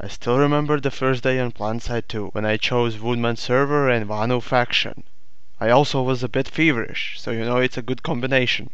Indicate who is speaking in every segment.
Speaker 1: I still remember the first day on Planetside 2, when I chose WoodMan server and Vanu faction. I also was a bit feverish, so you know it's a good combination.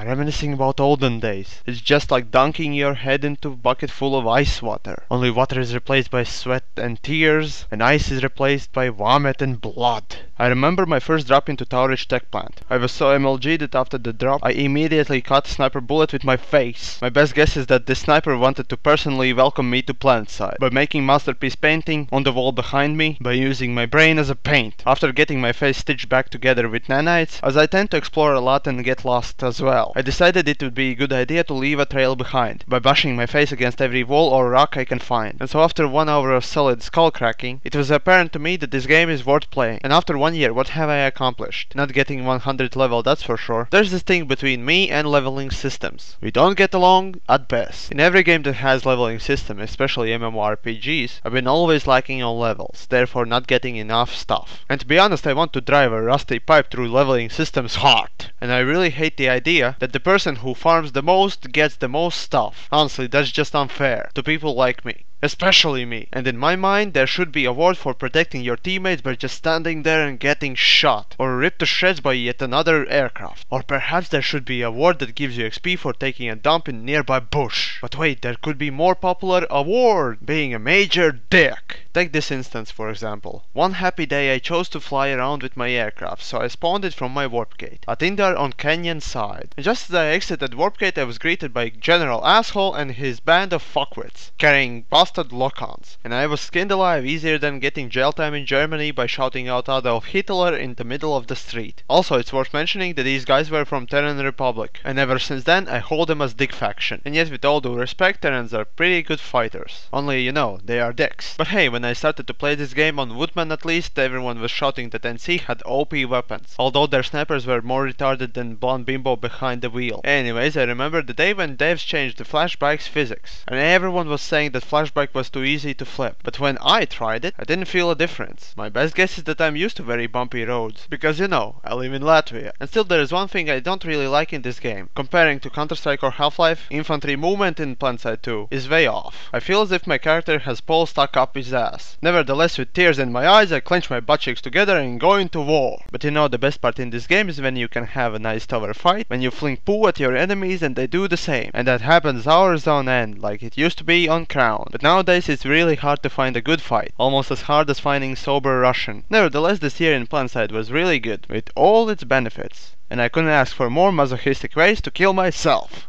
Speaker 1: Reminiscing about olden days. It's just like dunking your head into a bucket full of ice water. Only water is replaced by sweat and tears, and ice is replaced by vomit and blood. I remember my first drop into Towerage Tech Plant. I was so MLG that after the drop, I immediately caught a sniper bullet with my face. My best guess is that this sniper wanted to personally welcome me to Planetside by making masterpiece painting on the wall behind me by using my brain as a paint. After getting my face stitched back together with nanites, as I tend to explore a lot and get lost as well, I decided it would be a good idea to leave a trail behind by bashing my face against every wall or rock I can find. And so after 1 hour of solid skull cracking, it was apparent to me that this game is worth playing. And after 1 year, what have I accomplished? Not getting 100 level, that's for sure. There's this thing between me and leveling systems. We don't get along at best. In every game that has leveling system, especially MMORPGs, I've been always lacking on levels, therefore not getting enough stuff. And to be honest, I want to drive a rusty pipe through leveling systems hard. And I really hate the idea that the person who farms the most gets the most stuff. Honestly, that's just unfair to people like me. Especially me. And in my mind, there should be a award for protecting your teammates by just standing there and getting shot, or ripped to shreds by yet another aircraft. Or perhaps there should be a award that gives you XP for taking a dump in nearby bush. But wait, there could be more popular award, being a major dick. Take this instance for example. One happy day I chose to fly around with my aircraft, so I spawned it from my warp gate at Indar on Canyon side. And just as I exited warp gate, I was greeted by General Asshole and his band of fuckwits, carrying busted lock-ons. And I was skinned alive easier than getting jail time in Germany by shouting out Adolf Hitler in the middle of the street. Also, it's worth mentioning that these guys were from Terran Republic, and ever since then I hold them as dick faction. And yet with all due respect, Terrans are pretty good fighters. Only, you know, they are dicks. But hey, when I started to play this game on WoodMan at least, everyone was shouting that NC had OP weapons, although their snipers were more retarded than blonde bimbo behind the wheel. Anyways, I remember the day when devs changed the flashbike's physics, and everyone was saying that flashbike was too easy to flip. But when I tried it, I didn't feel a difference. My best guess is that I'm used to very bumpy roads, because you know, I live in Latvia. And still there is one thing I don't really like in this game. Comparing to Counter-Strike or Half-Life, infantry movement in Planetside 2 is way off. I feel as if my character has poles stuck up his ass. Nevertheless, with tears in my eyes, I clench my butt cheeks together and go into war. But you know, the best part in this game is when you can have a nice tower fight, when you fling poo at your enemies and they do the same. And that happens hours on end, like it used to be on Crown. But nowadays it's really hard to find a good fight, almost as hard as finding sober Russian. Nevertheless, this year in Planetside was really good, with all its benefits. And I couldn't ask for more masochistic ways to kill myself.